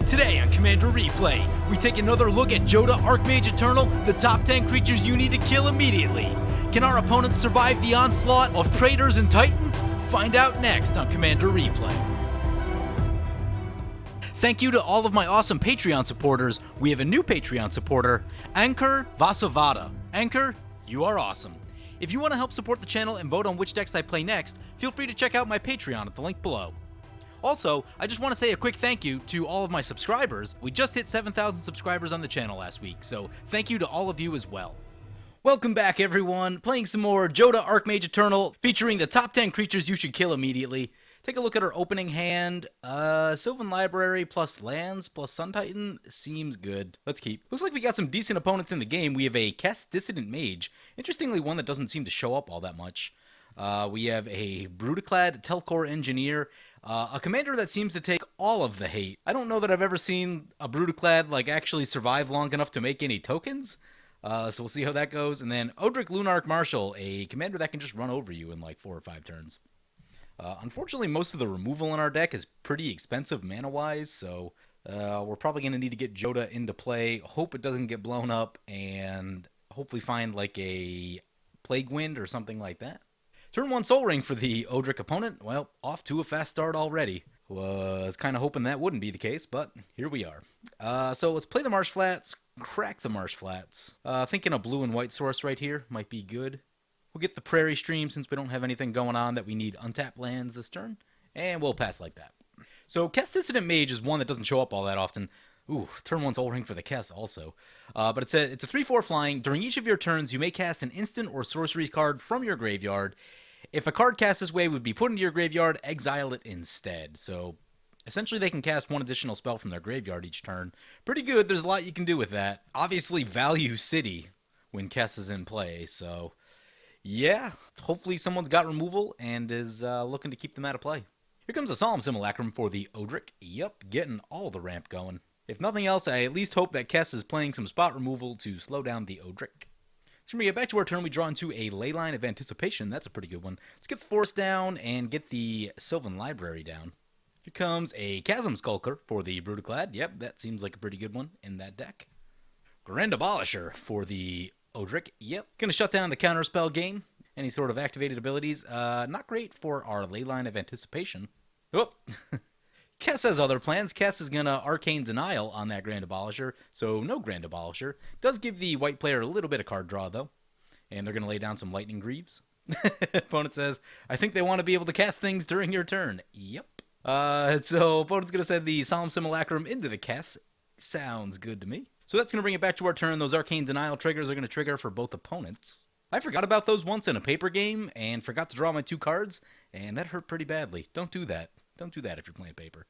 Today on Commander Replay, we take another look at Jodah Archmage Eternal, the top 10 creatures you need to kill immediately. Can our opponents survive the onslaught of Praetors and Titans? Find out next on Commander Replay. Thank you to all of my awesome Patreon supporters. We have a new Patreon supporter, Anchor Vasavada. Anchor, you are awesome. If you want to help support the channel and vote on which decks I play next, feel free to check out my Patreon at the link below. Also, I just want to say a quick thank you to all of my subscribers. We just hit 7,000 subscribers on the channel last week, so thank you to all of you as well. Welcome back, everyone. Playing some more Jodah Archmage Eternal, featuring the top 10 creatures you should kill immediately. Take a look at our opening hand. Sylvan Library plus lands plus Sun Titan seems good. Let's keep. Looks like we got some decent opponents in the game. We have a Kess Dissident Mage. Interestingly, one that doesn't seem to show up all that much. We have a Brudiclad Telcor Engineer. A commander that seems to take all of the hate. I don't know that I've ever seen a Brudiclad actually survive long enough to make any tokens. So we'll see how that goes. And then Odric Lunarch Marshal, a commander that can just run over you in 4 or 5 turns. Unfortunately, most of the removal in our deck is pretty expensive mana-wise, so we're probably going to need to get Jodah into play, hope it doesn't get blown up, and hopefully find a Plague Wind or something like that. Turn 1 Soul Ring for the Odric opponent. Well, off to a fast start already. Was kind of hoping that wouldn't be the case, but here we are. So let's play the Marsh Flats, crack the Marsh Flats. Thinking a blue and white source right here might be good. We'll get the Prairie Stream since we don't have anything going on that we need untapped lands this turn, and we'll pass like that. So Kess Dissident Mage is one that doesn't show up all that often. Ooh, turn 1 Soul Ring for the Kess also. But it's a 3/4 flying. During each of your turns, you may cast an instant or sorcery card from your graveyard. If a card cast this way would be put into your graveyard, exile it instead. So essentially they can cast 1 additional spell from their graveyard each turn. Pretty good. There's a lot you can do with that. Obviously value City when Kess is in play. So yeah, hopefully someone's got removal and is looking to keep them out of play. Here comes a Solemn Simulacrum for the Odric. Yep, getting all the ramp going. If nothing else, I at least hope that Kess is playing some spot removal to slow down the Odric. So when we get back to our turn, we draw into a Leyline of Anticipation. That's a pretty good one. Let's get the Forest down and get the Sylvan Library down. Here comes a Chasm Skulker for the Brudiclad. Yep, that seems like a pretty good one in that deck. Grand Abolisher for the Odric. Yep, gonna shut down the Counterspell game. Any sort of activated abilities. Not great for our Leyline of Anticipation. Oh! Kess has other plans. Kess is going to Arcane Denial on that Grand Abolisher, so no Grand Abolisher. Does give the white player a little bit of card draw, though. And they're going to lay down some Lightning Greaves. Opponent says, I think they want to be able to cast things during your turn. Yep. So opponent's going to send the Solemn Simulacrum into the Kess. Sounds good to me. So that's going to bring it back to our turn. Those Arcane Denial triggers are going to trigger for both opponents. I forgot about those once in a paper game and forgot to draw my 2 cards, and that hurt pretty badly. Don't do that. Don't do that if you're playing paper.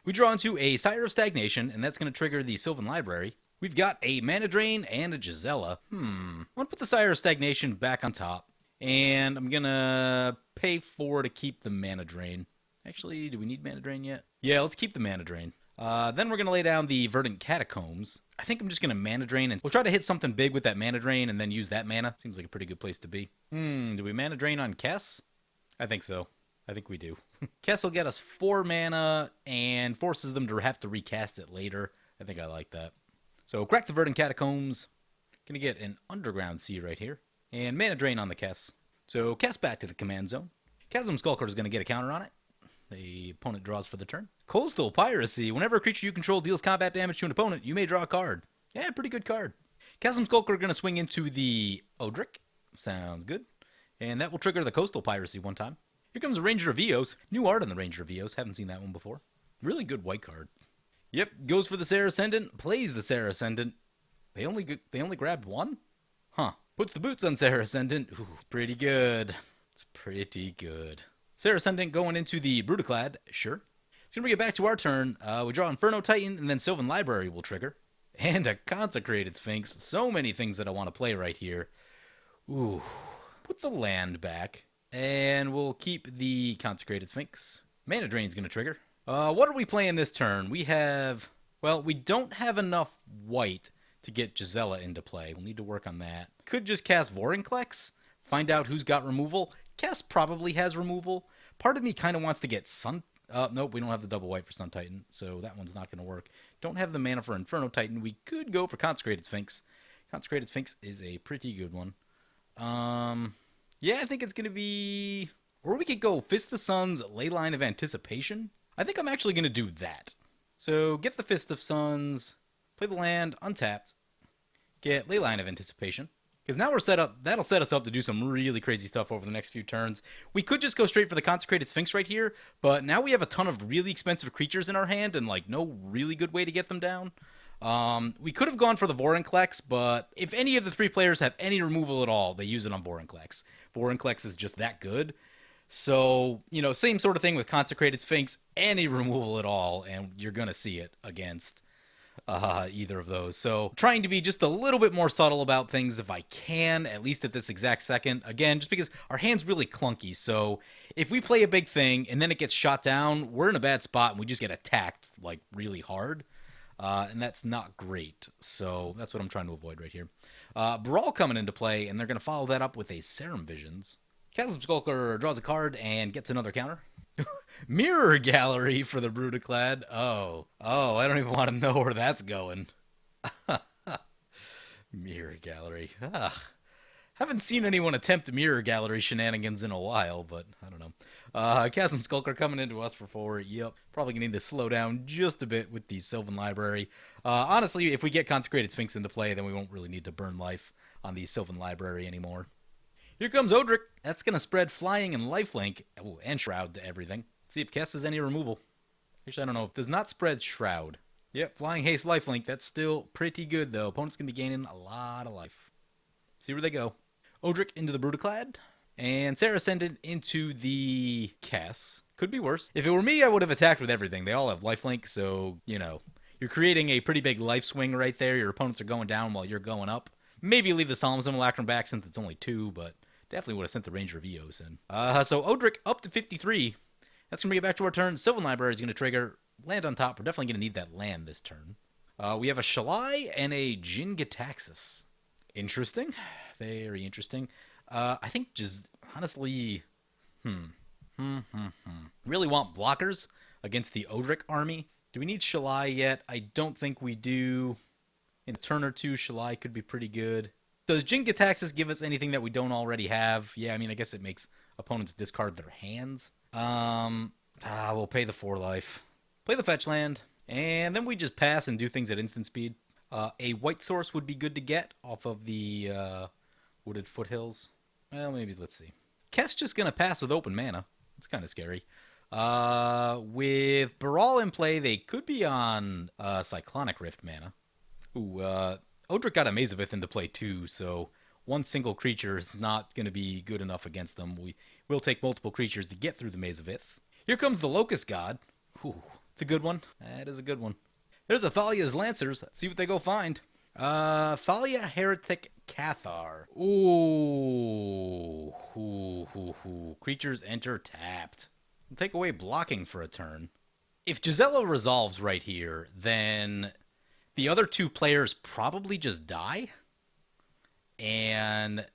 We draw into a Sire of Stagnation, and that's going to trigger the Sylvan Library. We've got a Mana Drain and a Gisela. I'm going to put the Sire of Stagnation back on top, and I'm going to pay 4 to keep the Mana Drain. Actually, do we need Mana Drain yet? Yeah, let's keep the Mana Drain. Then we're going to lay down the Verdant Catacombs. I think I'm just going to Mana Drain, and we'll try to hit something big with that Mana Drain and then use that mana. Seems like a pretty good place to be. Do we Mana Drain on Kess? I think so. I think we do. Kess will get us 4 mana and forces them to have to recast it later. I think I like that. So crack the Verdant Catacombs. Gonna get an Underground Sea right here. And Mana Drain on the Kess. So Kess back to the command zone. Chasm Skulker is gonna get a counter on it. The opponent draws for the turn. Coastal Piracy. Whenever a creature you control deals combat damage to an opponent, you may draw a card. Yeah, pretty good card. Chasm Skulker gonna swing into the Odric. Sounds good. And that will trigger the Coastal Piracy one time. Here comes a Ranger of Eos. New art on the Ranger of Eos. Haven't seen that one before. Really good white card. Yep, goes for the Serra Ascendant. Plays the Serra Ascendant. They only grabbed 1? Huh. Puts the boots on Serra Ascendant. Ooh, it's pretty good. It's pretty good. Serra Ascendant going into the Brudiclad. Sure. It's going to bring it back to our turn. We draw Inferno Titan, and then Sylvan Library will trigger. And a Consecrated Sphinx. So many things that I want to play right here. Ooh. Put the land back. And we'll keep the Consecrated Sphinx. Mana Drain's going to trigger. What are we playing this turn? We have... Well, we don't have enough white to get Gisela into play. We'll need to work on that. Could just cast Vorinclex. Find out who's got removal. Kess probably has removal. Part of me kind of wants to get Sun Nope, we don't have the double white for Sun Titan, so that one's not going to work. Don't have the mana for Inferno Titan. We could go for Consecrated Sphinx. Consecrated Sphinx is a pretty good one. Yeah, I think it's going to be... Or we could go Fist of Suns, Leyline of Anticipation. I think I'm actually going to do that. So get the Fist of Suns, play the land, untapped, get Leyline of Anticipation. Because now we're set up, that'll set us up to do some really crazy stuff over the next few turns. We could just go straight for the Consecrated Sphinx right here, but now we have a ton of really expensive creatures in our hand and like no really good way to get them down. We could have gone for the Vorinclex, but if any of the three players have any removal at all, they use it on Vorinclex. Vorinclex is just that good. So, you know, same sort of thing with Consecrated Sphinx, any removal at all, and you're going to see it against either of those. So trying to be just a little bit more subtle about things if I can, at least at this exact second. Again, just because our hand's really clunky. So if we play a big thing and then it gets shot down, we're in a bad spot and we just get attacked like really hard. And that's not great. So that's what I'm trying to avoid right here. Brawl coming into play, and they're going to follow that up with a Serum Visions. Chasm Skulker draws a card and gets another counter. Mirror Gallery for the Brudiclad. Oh, I don't even want to know where that's going. Mirror Gallery. Haven't seen anyone attempt Mirror Gallery shenanigans in a while, but I don't know. Chasm Skulker coming into us for 4. Yep, probably going to need to slow down just a bit with the Sylvan Library. Honestly, if we get Consecrated Sphinx into play, then we won't really need to burn life on the Sylvan Library anymore. Here comes Odric. That's going to spread Flying and Lifelink, and Shroud to everything. Let's see if Kess has any removal. Actually, I don't know. It does not spread Shroud. Yep, Flying, Haste, Lifelink. That's still pretty good, though. Opponent's going to be gaining a lot of life. See where they go. Odric into the Brudiclad. And Sarah Ascendant into the Kess. Could be worse. If it were me, I would have attacked with everything. They all have Lifelink, so, you know, you're creating a pretty big life swing right there. Your opponents are going down while you're going up. Maybe leave the Solemn Simulacrum back since it's only 2, but... Definitely would have sent the Ranger of Eos in. So Odric up to 53. That's going to bring it back to our turn. Sylvan Library is going to trigger. Land on top. We're definitely going to need that land this turn. We have a Shalai and a Jin-Gitaxias. Interesting. Very interesting. I think just, honestly, really want blockers against the Odric army. Do we need Shalai yet? I don't think we do. In a turn or two, Shalai could be pretty good. Does Jin-Gitaxias give us anything that we don't already have? Yeah, I mean, I guess it makes opponents discard their hands. We'll pay the 4 life. Play the fetch land. And then we just pass and do things at instant speed. A white source would be good to get off of the Wooded Foothills. Well, maybe, let's see. Kess just going to pass with open mana. It's kind of scary. With Baral in play, they could be on Cyclonic Rift mana. Ooh, Odric got a Mazavith into play too, so one single creature is not going to be good enough against them. We will take multiple creatures to get through the Mazavith. Here comes the Locust God. Ooh, it's a good one. That is a good one. There's a Thalia's Lancers. Let's see what they go find. Thalia Heretic Cathar. Ooh. Creatures enter tapped. We'll take away blocking for a turn. If Gisela resolves right here, then... the other 2 players probably just die, and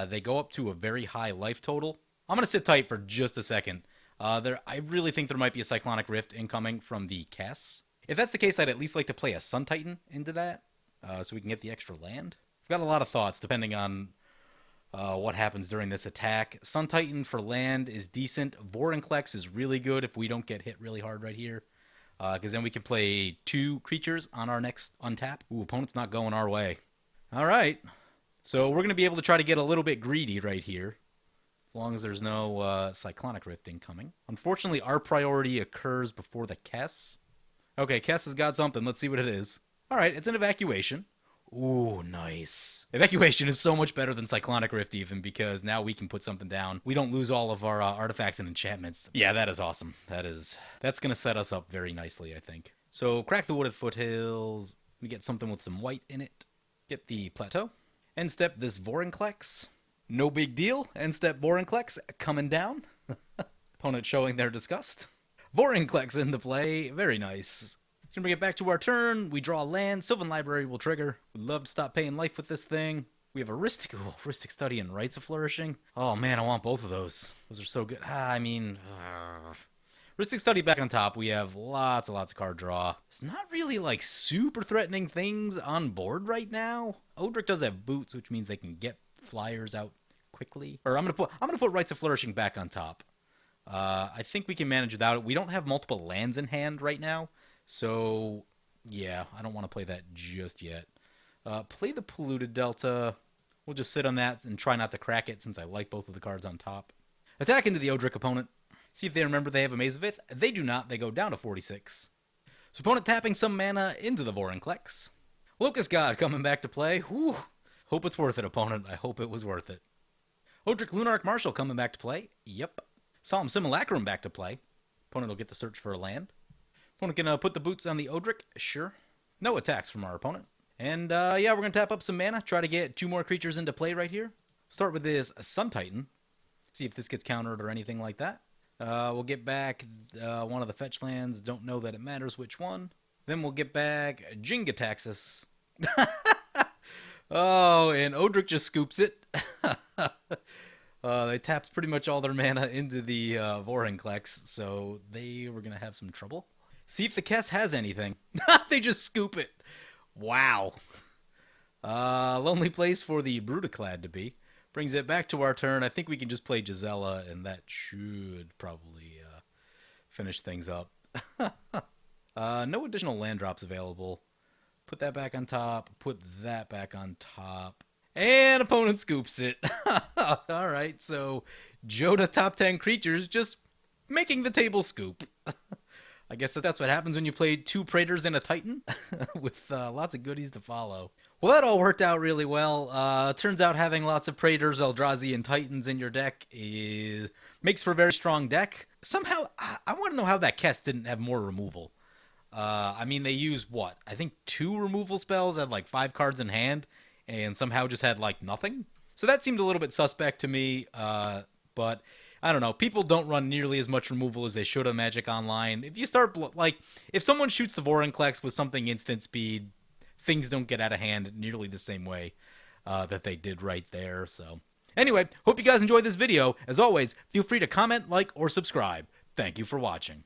they go up to a very high life total. I'm going to sit tight for just a second. I really think there might be a Cyclonic Rift incoming from the Kess. If that's the case, I'd at least like to play a Sun Titan into that, so we can get the extra land. I've got a lot of thoughts depending on what happens during this attack. Sun Titan for land is decent. Vorinclex is really good if we don't get hit really hard right here. Because then we can play 2 creatures on our next untap. Ooh, opponent's not going our way. All right. So we're going to be able to try to get a little bit greedy right here. As long as there's no Cyclonic Rift incoming. Unfortunately, our priority occurs before the Kess. Okay, Kess has got something. Let's see what it is. All right, it's an Evacuation. Ooh, nice. Evacuation is so much better than Cyclonic Rift even, because now we can put something down. We don't lose all of our artifacts and enchantments. Yeah, that is awesome. That's going to set us up very nicely, I think. So, crack the Wooded Foothills. We get something with some white in it. Get the Plateau. End step this Vorinclex. No big deal. End step Vorinclex coming down. Opponent showing their disgust. Vorinclex into play. Very nice. Gonna bring it back to our turn. We draw land. Sylvan Library will trigger. We'd love to stop paying life with this thing. We have a Ristic Study and Rites of Flourishing. Oh man, I want both of those. Those are so good. I mean, Ristic Study back on top. We have lots and lots of card draw. There's not really like super threatening things on board right now. Odric does have boots, which means they can get flyers out quickly. Or I'm gonna put Rites of Flourishing back on top. I think we can manage without it. We don't have multiple lands in hand right now, so yeah, I don't want to play that just yet. Play the Polluted Delta. We'll just sit on that and try not to crack it since I like both of the cards on top. Attack into the Odric opponent. See if they remember they have a Maze of Ith. They do not. They go down to 46. So opponent tapping some mana into the Vorinclex. Locust God coming back to play. Whew. Hope it's worth it, opponent. I hope it was worth it. Odric Lunarch Marshal coming back to play. Yep. Solemn Simulacrum back to play. Opponent will get to search for a land. Opponent can put the boots on the Odric. Sure. No attacks from our opponent. And yeah, we're going to tap up some mana. Try to get 2 more creatures into play right here. Start with this Sun Titan. See if this gets countered or anything like that. We'll get back one of the fetch lands. Don't know that it matters which one. Then we'll get back Jingataxis. Oh, and Odric just scoops it. They tapped pretty much all their mana into the Vorinclex, so they were going to have some trouble. See if the Kess has anything. They just scoop it. Wow. Lonely place for the Brudiclad to be. Brings it back to our turn. I think we can just play Gisela, and that should probably finish things up. No additional land drops available. Put that back on top. Put that back on top. And opponent scoops it. All right, so Jodah top 10 creatures just making the table scoop. I guess that's what happens when you play 2 Praetors and a Titan with lots of goodies to follow. Well, that all worked out really well. Turns out having lots of Praetors, Eldrazi, and Titans in your deck makes for a very strong deck. Somehow, I want to know how that Kess didn't have more removal. I mean, they used, what? I think 2 removal spells, had like 5 cards in hand, and somehow just had like nothing. So that seemed a little bit suspect to me, but I don't know. People don't run nearly as much removal as they should on Magic Online. If you start, like, if someone shoots the Vorinclex with something instant speed, things don't get out of hand nearly the same way that they did right there. So anyway, hope you guys enjoyed this video. As always, feel free to comment, like, or subscribe. Thank you for watching.